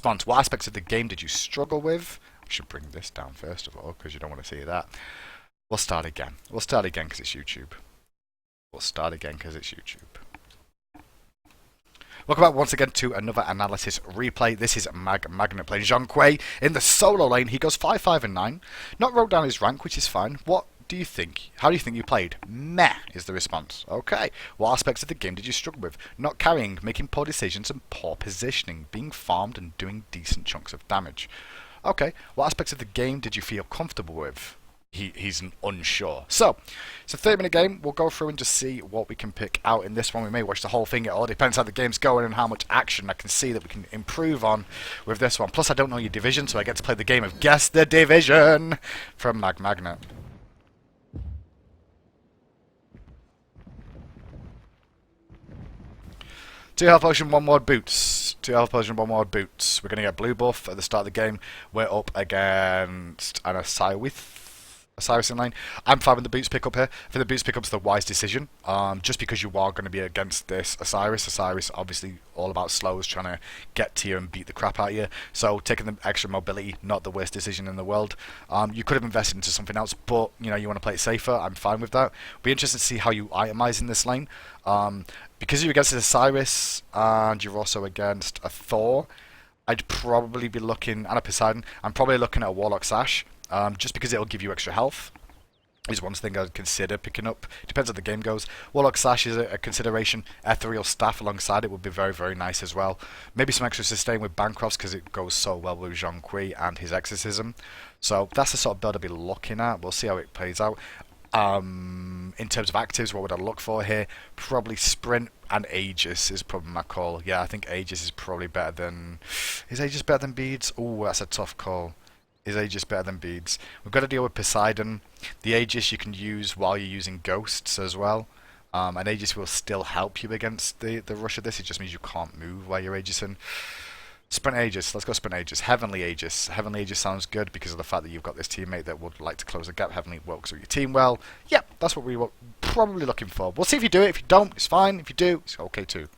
response. What aspects of the game did you struggle with? I should bring this down first of all, because you don't want to see that. We'll start again. We'll start again because it's YouTube. We'll start again because it's YouTube. Welcome back once again to another analysis replay. This is Magnet playing Zhong in the solo lane. He goes 5-5-9. Not wrote down his rank, which is fine. What do you think? How do you think you played? Meh is the response. Okay. What aspects of the game did you struggle with? Not carrying, making poor decisions and poor positioning, being farmed and doing decent chunks of damage. Okay. What aspects of the game did you feel comfortable with? He's unsure. So, it's a 30-minute game. We'll go through and just see what we can pick out in this one. We may watch the whole thing. It all depends how the game's going and how much action I can see that we can improve on with this one. Plus, I don't know your division, so I get to play the game of Guess the Division from Magnet. 2 health potion, 1 ward boots. 2 health potion, 1 ward boots. We're going to get blue buff at the start of the game. We're up against an Osiris in lane. I'm fine with the boots pick up here. I think the boots pick up's the wise decision. Just because you are going to be against this Osiris. Osiris obviously all about slows, trying to get to you and beat the crap out of you. So taking the extra mobility, not the worst decision in the world. You could have invested into something else, but you know you want to play it safer. I'm fine with that. Be interested to see how you itemize in this lane. Because you're against Osiris and you're also against a Thor, I'd probably be looking, and a Poseidon, I'm probably looking at a Warlock Sash. Just because it'll give you extra health is one thing I'd consider picking up. Depends how the game goes. Warlock Sash is a consideration. Ethereal Staff alongside it would be very, very nice as well. Maybe some extra sustain with Bancrofts because it goes so well with Zhong and his Exorcism. So that's the sort of build I'd be looking at. We'll see how it plays out. In terms of actives, what would I look for here? Probably Sprint and Aegis is probably my call. Yeah, I think Aegis is probably better than... Is Aegis better than Beads? Ooh, that's a tough call. Is Aegis better than Beads? We've got to deal with Poseidon. The Aegis you can use while you're using Ghosts as well. And Aegis will still help you against the rush of this. It just means you can't move while you're Aegising. Sprint Aegis. Let's go Sprint Aegis. Heavenly Aegis. Heavenly Aegis sounds good because of the fact that you've got this teammate that would like to close the gap. Heavenly works with your team well. Yep, that's what we were probably looking for. We'll see if you do it. If you don't, it's fine. If you do, it's okay too.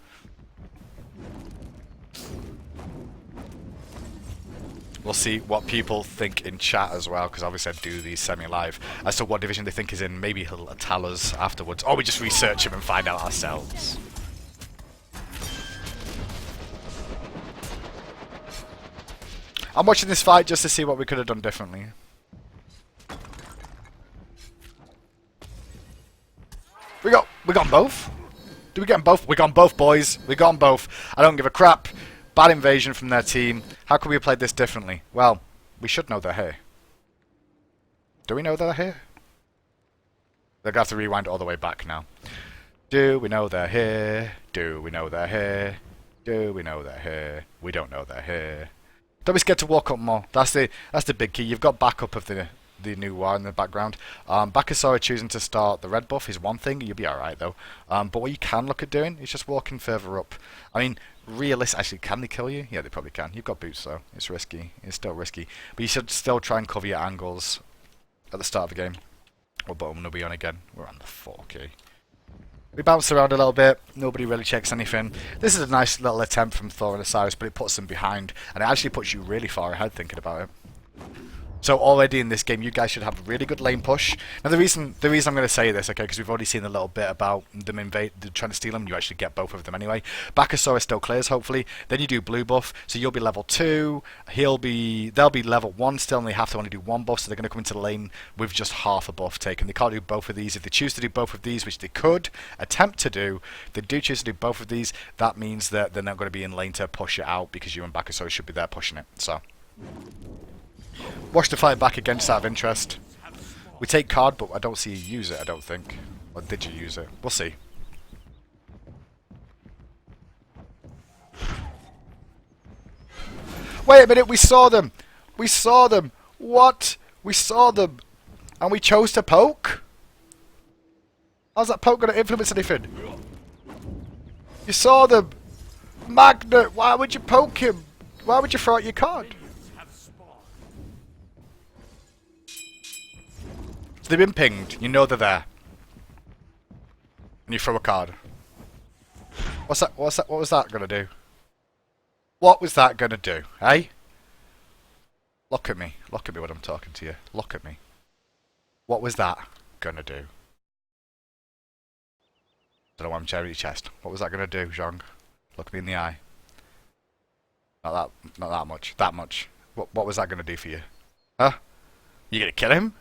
We'll see what people think in chat as well, because obviously I do these semi-live, as to what division they think is in. Maybe he'll tell us afterwards, or we just research him and find out ourselves. I'm watching this fight just to see what we could have done differently. We got them both. Did we get them both? We got them both, boys. We got them both. I don't give a crap. Bad invasion from their team. How could we have played this differently? Well, we should know they're here. Do we know they're here? They're going to have to rewind all the way back now. Do we know they're here? Do we know they're here? Do we know they're here? We don't know they're here. Don't be scared to walk up more. That's the big key. You've got backup of the new war in the background. Bakasora choosing to start the red buff is one thing. You'll be alright though. But what you can look at doing is just walking further up. I mean, actually, can they kill you? Yeah, they probably can. You've got boots though. It's risky. It's still risky. But you should still try and cover your angles at the start of the game. What bottom are we on again? We're on the 4K. We bounce around a little bit. Nobody really checks anything. This is a nice little attempt from Thor and Osiris, but it puts them behind. And it actually puts you really far ahead thinking about it. So already in this game, you guys should have a really good lane push. Now the reason I'm going to say this, okay, because we've already seen a little bit about them trying to steal them. You actually get both of them anyway. Bakasora still clears, hopefully. Then you do blue buff, so you'll be level 2. They'll be level 1 still, and they have to only do 1 buff, so they're going to come into the lane with just half a buff taken. They can't do both of these. If they choose to do both of these, which they could attempt to do, if they do choose to do both of these, that means that they're not going to be in lane to push it out because you and Bakasora should be there pushing it. So. Watch the fight back again just out of interest. We take card, but I don't see you use it, I don't think. Or did you use it? We'll see. Wait a minute, we saw them! We saw them! What? We saw them! And we chose to poke? How's that poke going to influence anything? You saw them! Magnet, why would you poke him? Why would you throw out your card? They've been pinged. You know they're there. And you throw a card. What's that? What was that gonna do? What was that going to do, eh? Look at me. Look at me when I'm talking to you. Look at me. What was that going to do? Don't know why I'm tearing your chest. What was that going to do, Zhong? Look me in the eye. Not that much. That much. What was that going to do for you? Huh? You going to kill him?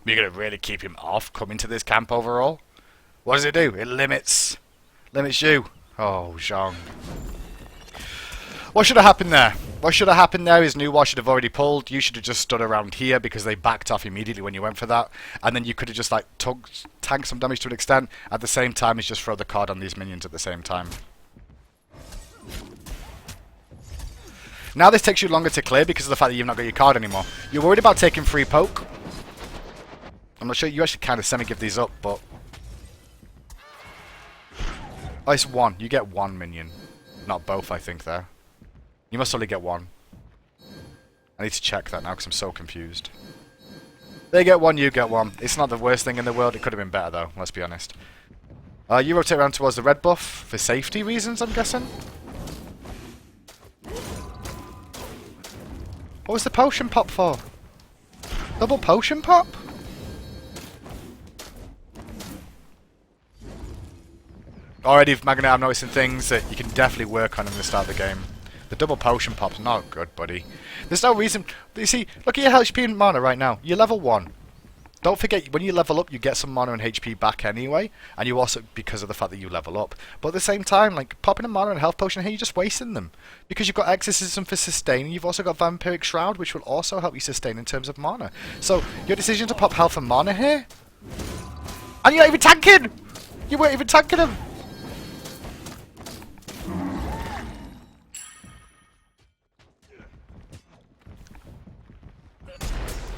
You going to really keep him off coming to this camp overall? What does it do? It limits you. Oh, Zhong. What should have happened there? What should have happened there is Nuwa should have already pulled. You should have just stood around here because they backed off immediately when you went for that. And then you could have just like tanked some damage to an extent at the same time as just throw the card on these minions at the same time. Now this takes you longer to clear because of the fact that you've not got your card anymore. You're worried about taking free poke. I'm not sure. You actually kind of semi-give these up, but... Oh, it's one. You get one minion. Not both, I think, there. You must only get one. I need to check that now because I'm so confused. They get one, you get one. It's not the worst thing in the world. It could have been better, though. Let's be honest. You rotate around towards the red buff for safety reasons, I'm guessing. What was the potion pop for? Double potion pop? Already, Magnet, I'm noticing things that you can definitely work on in the start of the game. The double potion pop's not good, buddy. There's no reason... You see, look at your HP and mana right now. You're level 1. Don't forget, when you level up, you get some mana and HP back anyway. And you also, because of the fact that you level up. But at the same time, like, popping a mana and health potion here, you're just wasting them. Because you've got Exorcism for sustain, and you've also got Vampiric Shroud, which will also help you sustain in terms of mana. So, your decision to pop health and mana here... And you're not even tanking! You weren't even tanking them!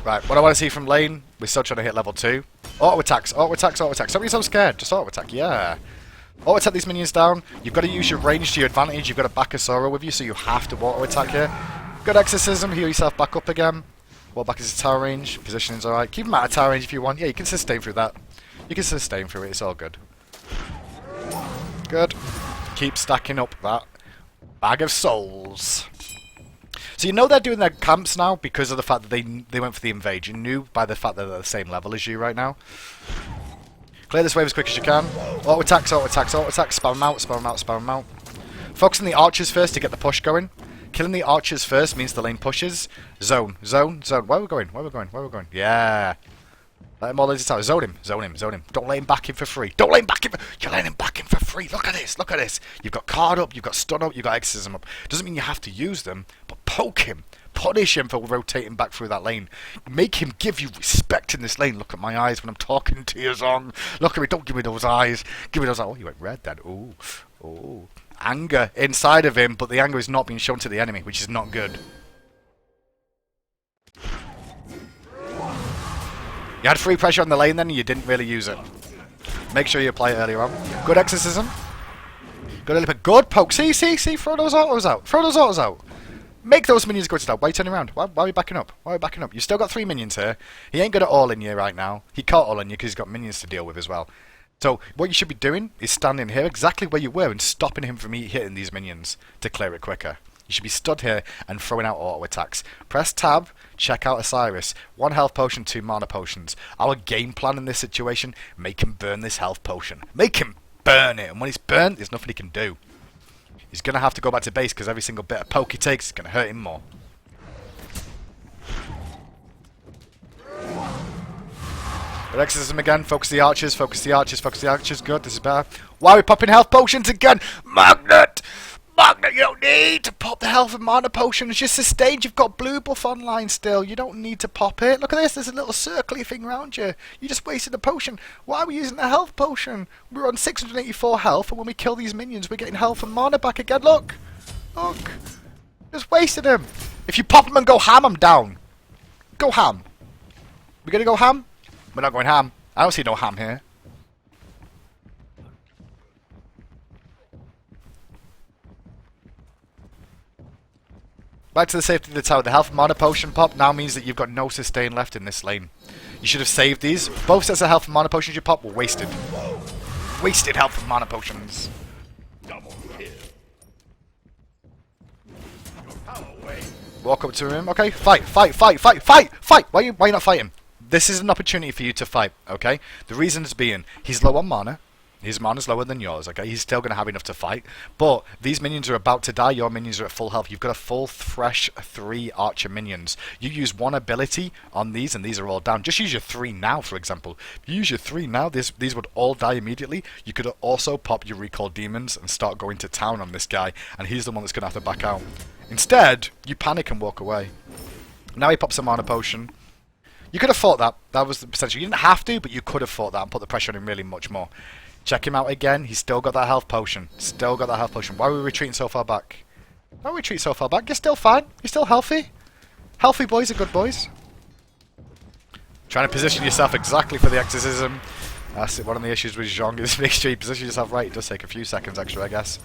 Right, what I want to see from lane, we're still trying to hit level 2. Auto attacks, auto attacks, auto attacks. Don't be so scared, just auto attack, yeah. Auto attack these minions down. You've got to use your range to your advantage. You've got a back of Sora with you, so you have to auto attack here. Good Exorcism, heal yourself back up again. Walk back into tower range, positioning's alright. Keep him out of tower range if you want. Yeah, you can sustain through that. You can sustain through it, it's all good. Good. Keep stacking up that bag of souls. So you know they're doing their camps now because of the fact that they went for the invade. You knew by the fact that they're the same level as you right now. Clear this wave as quick as you can. Auto attacks, auto attacks, auto attacks. Spam them out, spam them out, spam them out. Focus on the archers first to get the push going. Killing the archers first means the lane pushes. Zone, zone, zone. Where are we going? Where are we going? Where are we going? Yeah. Let him all into tower. Zone him, zone him, zone him. Don't let him back in for free. Don't let him back in for... You're letting him back in for free. Look at this, look at this. You've got card up, you've got stun up, you've got exorcism up. Doesn't mean you have to use them, but poke him. Punish him for rotating back through that lane. Make him give you respect in this lane. Look at my eyes when I'm talking to you, Zhong. Look at me, don't give me those eyes. Give me those eyes. Oh, you went red then. Ooh, ooh. Anger inside of him, but the anger is not being shown to the enemy, which is not good. You had free pressure on the lane then and you didn't really use it. Make sure you apply it earlier on. Good exorcism. Good poke. See, throw those autos out. Throw those autos out. Make those minions go to that. Why are you turning around? Why are you backing up? Why are you backing up? You still got 3 minions here. He ain't good at all in you right now. He can't all in you because he's got minions to deal with as well. So what you should be doing is standing here exactly where you were and stopping him from hitting these minions to clear it quicker. You should be stood here and throwing out auto attacks. Press tab, check out Osiris. 1 health potion, 2 mana potions. Our game plan in this situation, make him burn this health potion. Make him burn it. And when it's burnt, there's nothing he can do. He's going to have to go back to base because every single bit of poke he takes is going to hurt him more. Good exorcism again. Focus the archers, focus the archers, focus the archers. Good, this is better. Why are we popping health potions again? Magnet! Magnet, you don't need to pop the health and mana potion. It's just sustained. You've got blue buff online still. You don't need to pop it. Look at this. There's a little circly thing around you. You just wasted a potion. Why are we using the health potion? We're on 684 health, and when we kill these minions, we're getting health and mana back again. Look. Look. Just wasted them. If you pop them and go ham, I'm down. Go ham. We gonna go ham? We're not going ham. I don't see no ham here. Back to the safety of the tower. The health mana potion pop now means that you've got no sustain left in this lane. You should have saved these. Both sets of health and mana potions you pop were wasted. Wasted health and mana potions. Double kill. Walk up to him. Okay, fight, fight, fight, fight, fight, fight. Why are you not fighting? This is an opportunity for you to fight. Okay. The reason is being he's low on mana. His mana's lower than yours, okay? He's still going to have enough to fight. But these minions are about to die. Your minions are at full health. You've got a full, fresh 3 archer minions. You use 1 ability on these, and these are all down. Just use your 3 now, for example. If you use your 3 now, these would all die immediately. You could also pop your recall demons and start going to town on this guy, and he's the one that's going to have to back out. Instead, you panic and walk away. Now he pops a mana potion. You could have fought that. That was the potential. You didn't have to, but you could have fought that and put the pressure on him really much more. Check him out again. He's still got that health potion. Still got that health potion. Why are we retreating so far back? Why retreat so far back? You're still fine. You're still healthy. Healthy boys are good boys. Trying to position yourself exactly for the exorcism. That's one of the issues with Zhong is make sure you position yourself right. It does take a few seconds extra, I guess.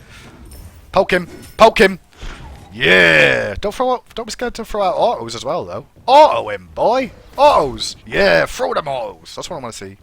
Poke him. Poke him. Yeah. Don't be scared to throw out autos as well, though. Auto him, boy. Autos. Yeah. Throw them autos. That's what I want to see.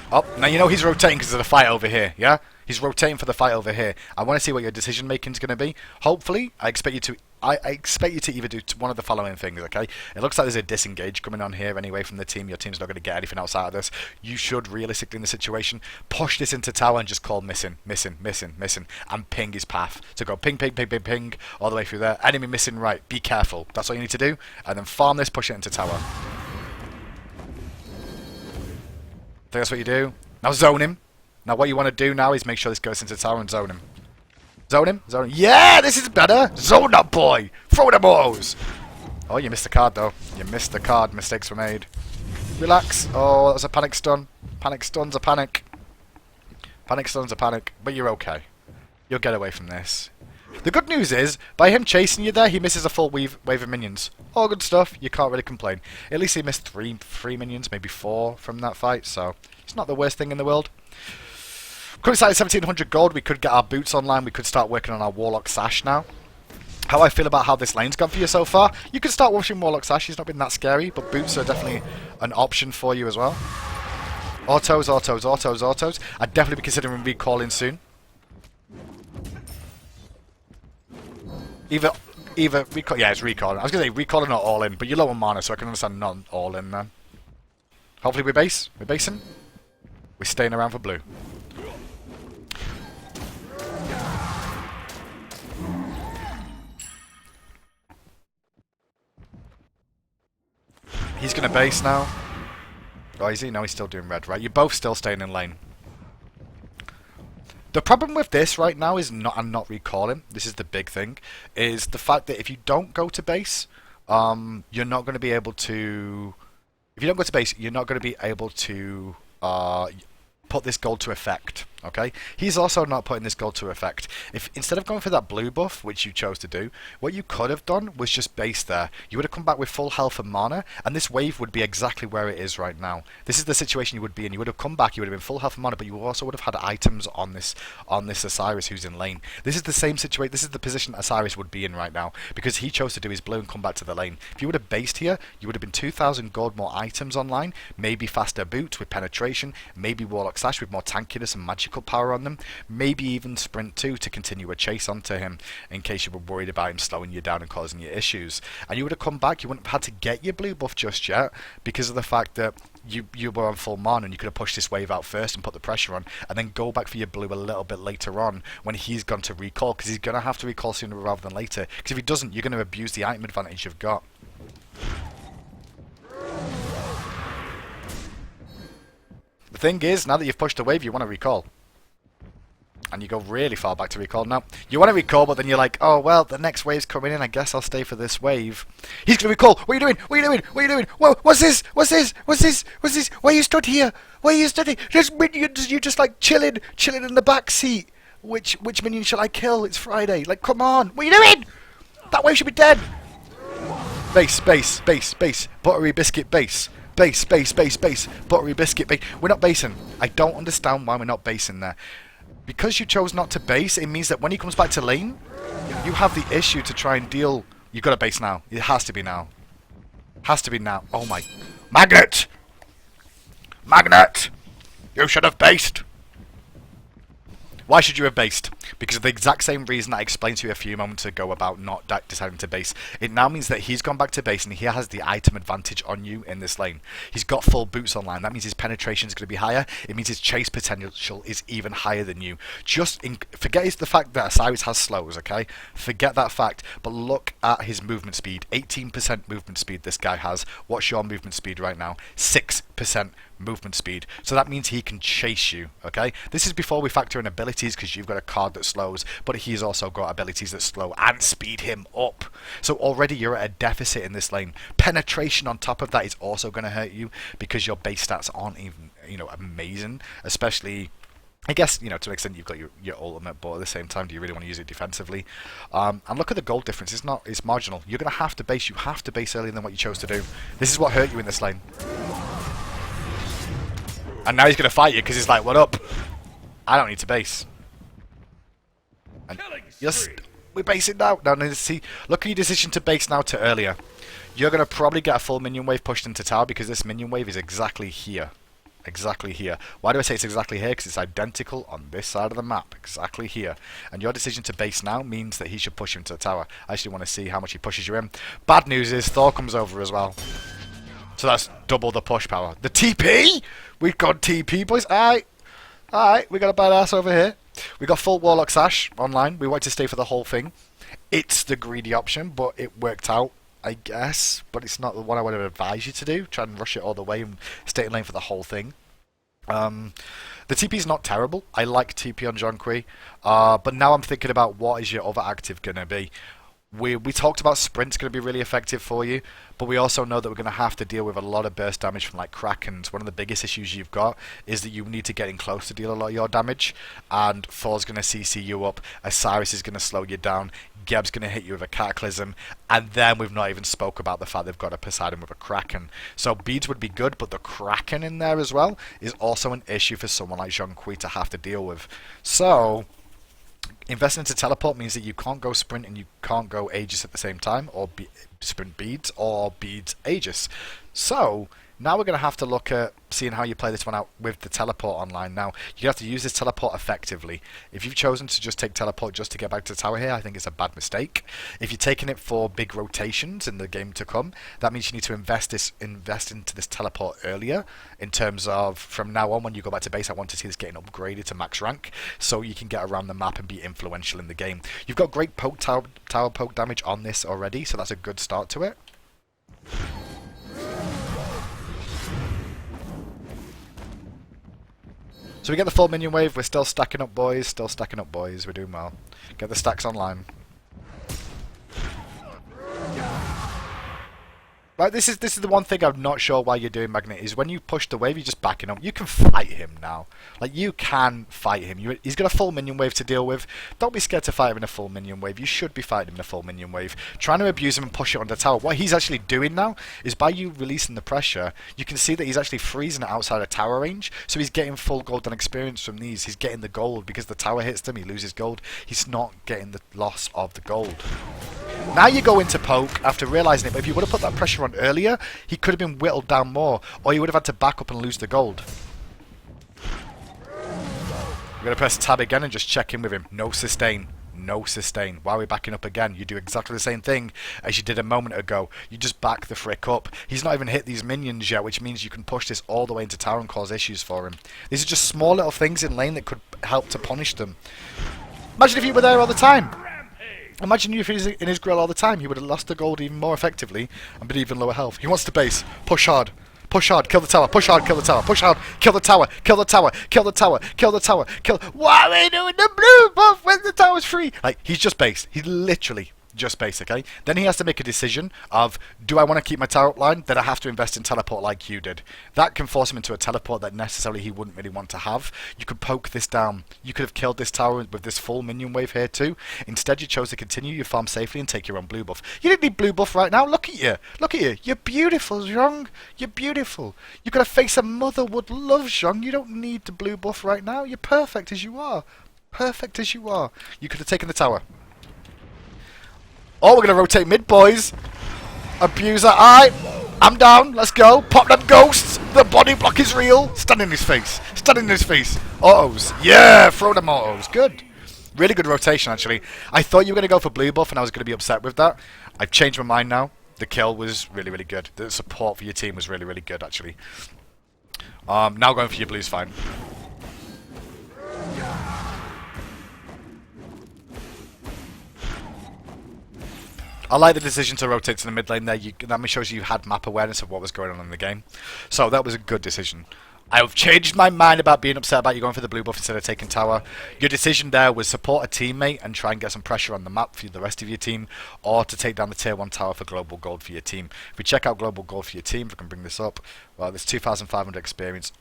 Oh, now you know he's rotating because of the fight over here, yeah? He's rotating for the fight over here. I want to see what your decision making is going to be. Hopefully, I expect you to either do one of the following things, okay? It looks like there's a disengage coming on here anyway from the team. Your team's not going to get anything outside of this. You should, realistically in the situation, push this into tower and just call missing, and ping his path. So go ping, ping, ping, ping, ping, all the way through there. Enemy missing right. Be careful. That's all you need to do. And then farm this, push it into tower. I think that's what you do. Now zone him. Now what you want to do now is make sure this goes into tower and zone him. Zone him. Zone him. Yeah, this is better. Zone that boy. Throw the balls. Oh, you missed the card though. You missed the card. Mistakes were made. Relax. Oh, that was a panic stun. Panic stun's a panic. Panic stun's a panic. But you're okay. You'll get away from this. The good news is, by him chasing you there, he misses a full wave of minions. All good stuff, you can't really complain. At least he missed three minions, maybe 4 from that fight, so it's not the worst thing in the world. Currently starting at 1700 gold, we could get our boots online, we could start working on our Warlock Sash now. How I feel about how this lane's gone for you so far, you could start watching Warlock Sash, he's not been that scary, but boots are definitely an option for you as well. Autos, autos, autos, autos. I'd definitely be considering recalling soon. Either recall, yeah, it's recalling. I was going to say recalling or all in, but you're low on mana, so I can understand not all in then. Hopefully we base. We're basing. We're staying around for blue. He's going to base now. Oh, is he? No, he's still doing red, right? You're both still staying in lane. The problem with this right now is not recalling. This is the big thing. Is the fact that if you don't go to base, you're not going to be able to. If you don't go to base, you're not going to be able to put this gold to effect. Okay, he's also not putting this gold to effect. If instead of going for that blue buff, which you chose to do, what you could have done was just base there. You would have come back with full health and mana, and this wave would be exactly where it is right now. This is the situation you would be in. You would have come back, you would have been full health and mana, but you also would have had items on this Osiris who's in lane. This is the same situation. This is the position Osiris would be in right now because he chose to do his blue and come back to the lane. If you would have based here, you would have been 2,000 gold more items online, maybe faster boots with penetration, maybe Warlock Sash with more tankiness and magical power on them, maybe even Sprint 2 to continue a chase onto him in case you were worried about him slowing you down and causing you issues. And you would have come back, you wouldn't have had to get your blue buff just yet because of the fact that you were on full mana and you could have pushed this wave out first and put the pressure on and then go back for your blue a little bit later on when he's gone to recall, because he's going to have to recall sooner rather than later, because if he doesn't, you're going to abuse the item advantage you've got. The thing is, now that you've pushed the wave, you want to recall. And you go really far back to recall. Now, you want to recall, but then you're like, oh, well, the next wave's coming in. I guess I'll stay for this wave. He's going to recall. What are you doing? What are you doing? What are you doing? Whoa, what's this? What's this? What's this? What's this? Why are you stood here? Why are you stood here? You just like chilling in the back seat. Which minion shall I kill? It's Friday. Like, come on. What are you doing? That wave should be dead. Base. Buttery biscuit base. Base. Buttery biscuit base. We're not basing. I don't understand why we're not basing there. Because you chose not to base, it means that when he comes back to lane, you have the issue to try and deal. You've got to base now. It has to be now. Has to be now. Oh my. Magnet! Magnet! You should have based. Why should you have based? Because of the exact same reason I explained to you a few moments ago about not deciding to base. It now means that he's gone back to base and he has the item advantage on you in this lane. He's got full boots online. That means his penetration is going to be higher. It means his chase potential is even higher than you. Forget the fact that Osiris has slows, okay? Forget that fact. But look at his movement speed. 18% movement speed this guy has. What's your movement speed right now? 6% movement speed. So that means he can chase you, okay? This is before we factor in abilities, because you've got a card that slows, but he's also got abilities that slow and speed him up. So already you're at a deficit in this lane. Penetration on top of that is also going to hurt you, because your base stats aren't even, amazing. Especially, I guess, to an extent you've got your ultimate, but at the same time, do you really want to use it defensively? And look at the gold difference. It's marginal. You're going to have to base. You have to base earlier than what you chose to do. This is what hurt you in this lane. And now he's going to fight you because he's like, what up? I don't need to base. And we're basing now. Now, see, look at your decision to base now to earlier. You're going to probably get a full minion wave pushed into tower because this minion wave is exactly here. Exactly here. Why do I say it's exactly here? Because it's identical on this side of the map. Exactly here. And your decision to base now means that he should push him to the tower. I actually want to see how much he pushes you in. Bad news is Thor comes over as well. So that's double the push power. The TP? We've got TP, boys. Alright, we got a badass over here. We got full Warlock Sash online. We wanted to stay for the whole thing. It's the greedy option, but it worked out, I guess. But it's not the one I would advise you to do. Try and rush it all the way and stay in lane for the whole thing. The TP is not terrible. I like TP on Zhong. But now I'm thinking about what is your other active going to be. We talked about sprint's going to be really effective for you, but we also know that we're going to have to deal with a lot of burst damage from like Krakens. One of the biggest issues you've got is that you need to get in close to deal a lot of your damage, and Thor's going to CC you up, Osiris is going to slow you down, Geb's going to hit you with a Cataclysm, and then we've not even spoke about the fact they've got a Poseidon with a Kraken. So beads would be good, but the Kraken in there as well is also an issue for someone like Zhong to have to deal with. So investing into teleport means that you can't go sprint and you can't go Aegis at the same time, or sprint beads, or beads Aegis. So now we're going to have to look at seeing how you play this one out with the teleport online. Now, you have to use this teleport effectively. If you've chosen to just take teleport just to get back to the tower here, I think it's a bad mistake. If you're taking it for big rotations in the game to come, that means you need to invest into this teleport earlier, in terms of from now on when you go back to base, I want to see this getting upgraded to max rank, so you can get around the map and be influential in the game. You've got great tower poke damage on this already, so that's a good start to it. So we get the full minion wave. We're still stacking up, boys. Still stacking up, boys. We're doing well. Get the stacks online. Right, this is the one thing I'm not sure why you're doing, Magnet, is when you push the wave, you're just backing up. You can fight him now. Like, you can fight him. He's got a full minion wave to deal with. Don't be scared to fight him in a full minion wave. You should be fighting him in a full minion wave. Trying to abuse him and push it on the tower. What he's actually doing now is by you releasing the pressure, you can see that he's actually freezing it outside of tower range. So he's getting full golden experience from these. He's getting the gold because the tower hits them. He loses gold. He's not getting the loss of the gold. Now you go into poke after realising it, but if you would have put that pressure on earlier, he could have been whittled down more, or you would have had to back up and lose the gold. We're going to press tab again and just check in with him. No sustain. No sustain. Why are we backing up again? You do exactly the same thing as you did a moment ago. You just back the frick up. He's not even hit these minions yet, which means you can push this all the way into tower and cause issues for him. These are just small little things in lane that could help to punish them. Imagine if you were there all the time. Imagine if he was in his grill all the time, he would have lost the gold even more effectively and been even lower health. He wants to base. Push hard. Push hard, kill the tower. Push hard, kill the tower. Push hard, kill the tower. Kill the tower. Kill the tower. Kill the tower. Kill. Why are we doing the blue buff when the tower's free? Like, he's just base. He's literally just base, okay? Then he has to make a decision of, do I want to keep my tower up line? Then I have to invest in teleport like you did. That can force him into a teleport that necessarily he wouldn't really want to have. You could poke this down. You could have killed this tower with this full minion wave here too. Instead, you chose to continue your farm safely and take your own blue buff. You didn't need blue buff right now. Look at you. Look at you. You're beautiful, Zhong. You're beautiful. You've got a face a mother would love, Zhong. You don't need the blue buff right now. You're perfect as you are. Perfect as you are. You could have taken the tower. Oh, we're going to rotate mid, boys. Abuser. Alright. I'm down. Let's go. Pop them ghosts. The body block is real. Stand in his face. Stand in his face. Autos. Yeah. Throw them autos. Good. Really good rotation, actually. I thought you were going to go for blue buff, and I was going to be upset with that. I've changed my mind now. The kill was really, really good. The support for your team was really, really good, actually. Now going for your blue's fine. I like the decision to rotate to the mid lane there. That shows you had map awareness of what was going on in the game. So that was a good decision. I've changed my mind about being upset about you going for the blue buff instead of taking tower. Your decision there was support a teammate and try and get some pressure on the map for the rest of your team, or to take down the tier 1 tower for global gold for your team. If we check out global gold for your team, if I can bring this up, well, there's 2,500 experience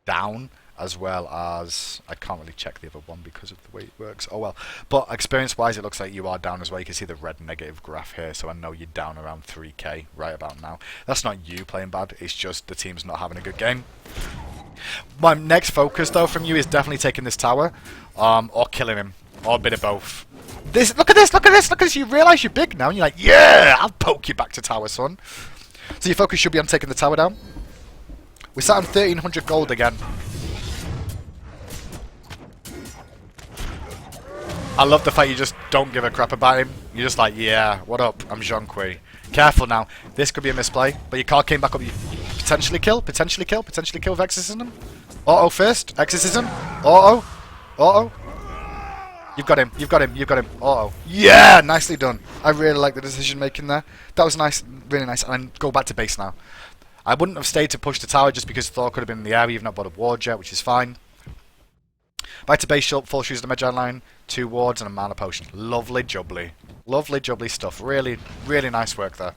down, as well as, I can't really check the other one because of the way it works. Oh well. But experience wise, it looks like you are down as well. You can see the red negative graph here, so I know you're down around 3k right about now. That's not you playing bad, it's just the team's not having a good game. My next focus though from you is definitely taking this tower, or killing him, or a bit of both. Look at this, you realise you're big now, and you're like, yeah, I'll poke you back to tower, son. So your focus should be on taking the tower down. We're sat on 1,300 gold again. I love the fact you just don't give a crap about him. You're just like, yeah, what up? I'm Zhong. Careful now. This could be a misplay, but your card came back up. You potentially kill with exorcism. Auto first. Exorcism. Auto. You've got him. Auto. Yeah, nicely done. I really like the decision making there. That was nice, really nice. And go back to base now. I wouldn't have stayed to push the tower just because Thor could have been in the area. You've not bought a ward yet, which is fine. Back to base shot, full shoes of the Magi line, 2 wards and a mana potion. Lovely jubbly. Lovely jubbly stuff. Really, really nice work there.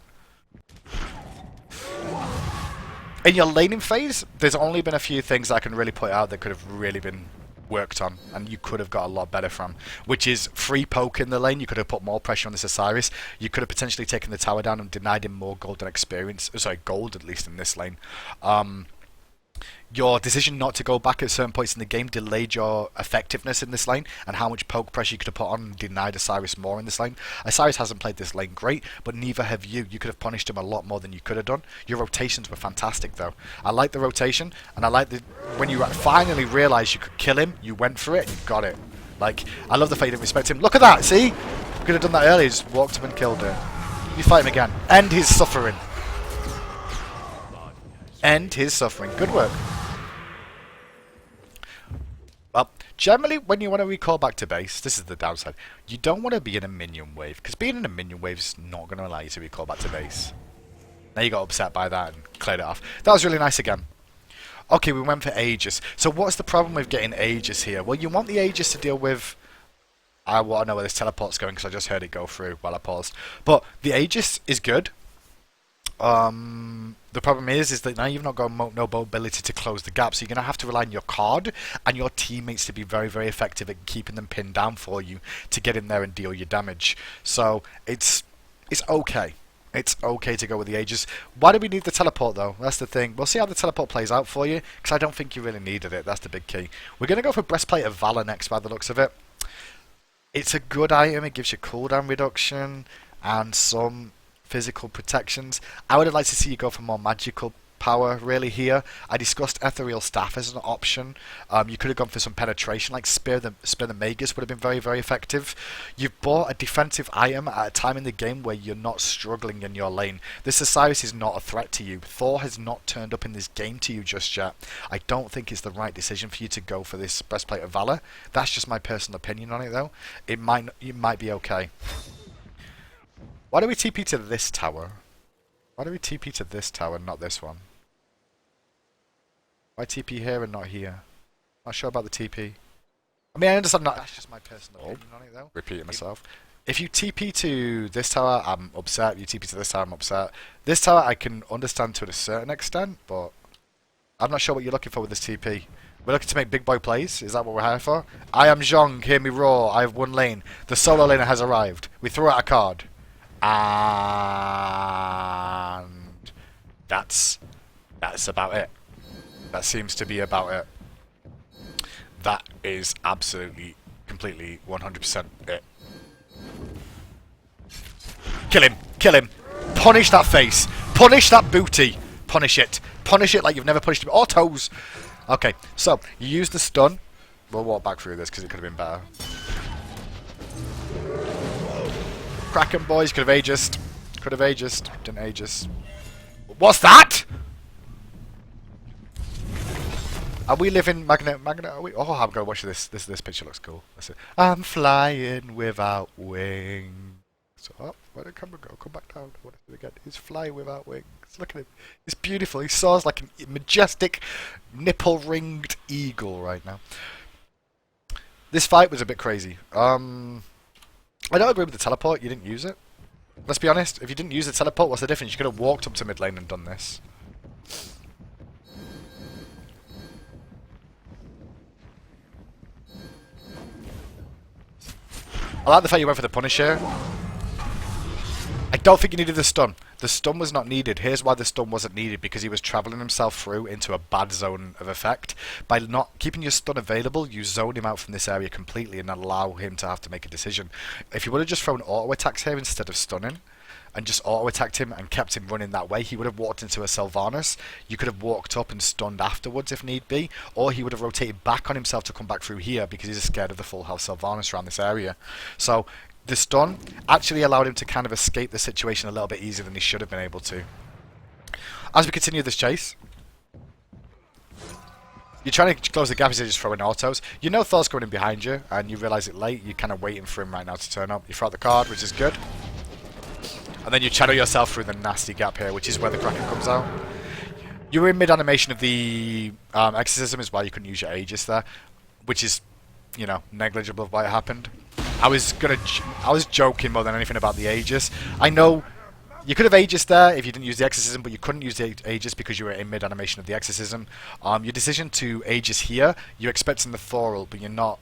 In your laning phase, there's only been a few things I can really put out that could have really been worked on, and you could have got a lot better from, which is free poke in the lane. You could have put more pressure on this Osiris. You could have potentially taken the tower down and denied him more golden experience. Sorry, gold at least in this lane. Your decision not to go back at certain points in the game delayed your effectiveness in this lane, and how much poke pressure you could have put on and denied Osiris more in this lane. Osiris hasn't played this lane great, but neither have you. You could have punished him a lot more than you could have done. Your rotations were fantastic though. I like the rotation, and I like the when you finally realised you could kill him, you went for it and you got it. Like, I love the fact you didn't respect him. Look at that, see? You could have done that earlier, just walked up and killed it. You fight him again. End his suffering. End his suffering. Good work. Well, generally, when you want to recall back to base, this is the downside. You don't want to be in a minion wave, because being in a minion wave is not going to allow you to recall back to base. Now you got upset by that and cleared it off. That was really nice again. Okay, we went for Aegis. So what's the problem with getting Aegis here? Well, you want the Aegis to deal with... I want to know where this teleport's going, because I just heard it go through while I paused. But the Aegis is good. The problem is that now you've not got no ability to close the gap, so you're going to have to rely on your card and your teammates to be very, very effective at keeping them pinned down for you to get in there and deal your damage. So it's okay. It's okay to go with the Aegis. Why do we need the teleport though? That's the thing. We'll see how the teleport plays out for you, because I don't think you really needed it. That's the big key. We're going to go for Breastplate of Valor next by the looks of it. It's a good item. It gives you cooldown reduction and some physical protections. I would have liked to see you go for more magical power really here. I discussed Ethereal Staff as an option. You could have gone for some penetration, like Spear the Magus would have been very, very effective. You've bought a defensive item at a time in the game where you're not struggling in your lane. This Osiris is not a threat to you. Thor has not turned up in this game to you just yet. I don't think it's the right decision for you to go for this Breastplate of Valor. That's just my personal opinion on it though. It might be okay. Why do we TP to this tower? Why do we TP to this tower and not this one? Why TP here and not here? Not sure about the TP. I mean, I understand that. That's just my personal opinion on it, though. Repeating myself. If you TP to this tower, I'm upset. If you TP to this tower, I'm upset. This tower, I can understand to a certain extent, but I'm not sure what you're looking for with this TP. We're looking to make big boy plays. Is that what we're here for? I am Zhong. Hear me roar. I have one lane. The solo laner has arrived. We threw out a card. And that's about it. That seems to be about it. That is absolutely, completely, 100% it. Kill him! Kill him! Punish that face! Punish that booty! Punish it! Punish it like you've never punished him. Or toes! Okay, so, you use the stun. We'll walk back through this because it could have been better. Kraken boys. Could have aegis. Could have aegis. Didn't aegis. What's that? Are we living Magnet? Are we? Oh, I'm gonna watch this. This picture looks cool. I'm flying without wings. Oh, where did the camera go? Come back down. I want to see it again. He's flying without wings. Look at him. He's beautiful. He soars like a majestic, nipple-ringed eagle right now. This fight was a bit crazy. I don't agree with the teleport. You didn't use it. Let's be honest. If you didn't use the teleport, what's the difference? You could have walked up to mid lane and done this. I like the fact you went for the Punisher. I don't think you needed the stun. The stun was not needed. Here's why the stun wasn't needed. Because he was travelling himself through into a bad zone of effect. By not keeping your stun available, you zone him out from this area completely and allow him to have to make a decision. If you would have just thrown auto attacks here instead of stunning, and just auto-attacked him and kept him running that way, he would have walked into a Sylvanas. You could have walked up and stunned afterwards if need be, or he would have rotated back on himself to come back through here because he's scared of the full health Sylvanas around this area. So the stun actually allowed him to kind of escape the situation a little bit easier than he should have been able to. As we continue this chase, you're trying to close the gap as you're just throwing autos. You know Thor's coming in behind you, and you realise it late. You're kind of waiting for him right now to turn up. You throw out the card, which is good. And then you channel yourself through the nasty gap here, which is where the Kraken comes out. You were in mid-animation of the exorcism as well. You couldn't use your Aegis there, which is, you know, negligible of why it happened. I was joking more than anything about the Aegis. I know you could have Aegis there if you didn't use the exorcism, but you couldn't use the Aegis because you were in mid-animation of the exorcism. Your decision to Aegis here, you're expecting the Thor ult, but you're not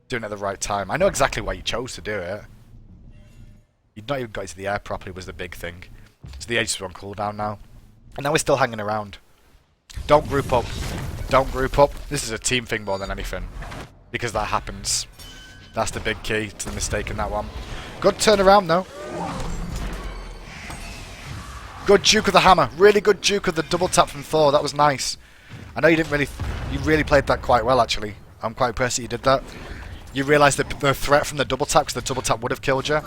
doing it at the right time. I know exactly why you chose to do it. You'd not even got into the air properly was the big thing. So the Aegis are on cooldown now. And now we're still hanging around. Don't group up. Don't group up. This is a team thing more than anything. Because that happens. That's the big key to the mistake in that one. Good turnaround though. Good juke of the hammer. Really good juke of the double tap from Thor. That was nice. I know you really played that quite well actually. I'm quite impressed that you did that. You realised the threat from the double tap because the double tap would have killed you.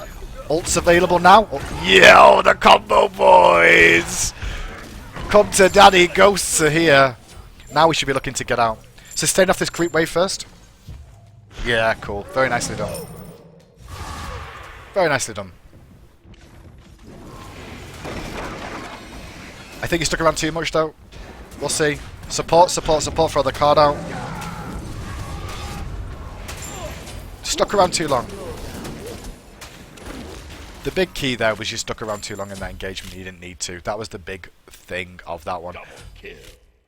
Ult's available now. Oh, yo, the combo boys! Come to daddy, ghosts are here. Now we should be looking to get out. Sustain off this creep wave first. Yeah, cool. Very nicely done. Very nicely done. I think he stuck around too much though. We'll see. Support, support, support, throw the card out. Stuck around too long. The big key there was you stuck around too long in that engagement. You didn't need to. That was the big thing of that one.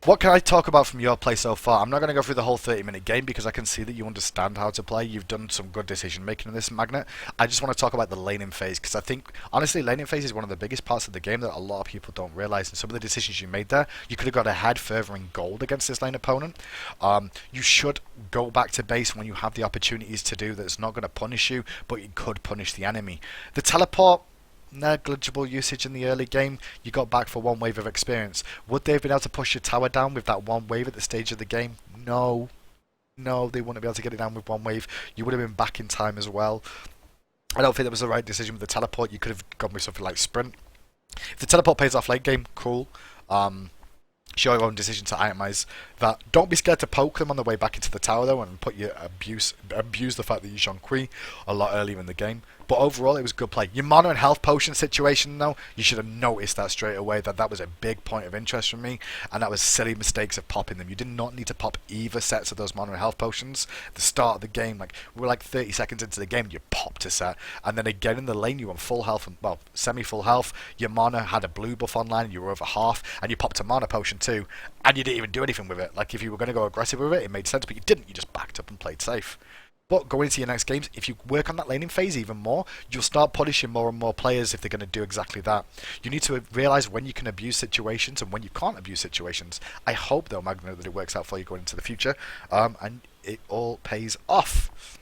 What can I talk about from your play so far? I'm not going to go through the whole 30-minute game because I can see that you understand how to play. You've done some good decision making in this Magnet. I just want to talk about the laning phase because I think, honestly, laning phase is one of the biggest parts of the game that a lot of people don't realise. And some of the decisions you made there, you could have got ahead further in gold against this lane opponent. You should go back to base when you have the opportunities to do that. It's not going to punish you, but it could punish the enemy. The teleport, negligible usage in the early game. You got back for one wave of experience. Would they have been able to push your tower down with that one wave at the stage of the game? No. No, they wouldn't be able to get it down with one wave. You would have been back in time as well. I don't think that was the right decision with the teleport. You could have gone with something like sprint. If the teleport pays off late game, cool. Show your own decision to itemize that. Don't be scared to poke them on the way back into the tower though, and put your abuse the fact that you Zhong a lot earlier in the game. But overall, it was good play. Your mana and health potion situation though, you should have noticed that straight away. That was a big point of interest for me, and that was silly mistakes of popping them. You did not need to pop either sets of those mana and health potions. At the start of the game, like we were like 30 seconds into the game, you popped a set, and then again in the lane, you were on full health and well, semi-full health. Your mana had a blue buff online, and you were over half, and you popped a mana potion too, and you didn't even do anything with it. Like if you were going to go aggressive with it, it made sense, but you didn't. You just backed up and played safe. But going into your next games, if you work on that laning phase even more, you'll start punishing more and more players if they're going to do exactly that. You need to realise when you can abuse situations and when you can't abuse situations. I hope, though, Magna, that it works out for you going into the future, and it all pays off.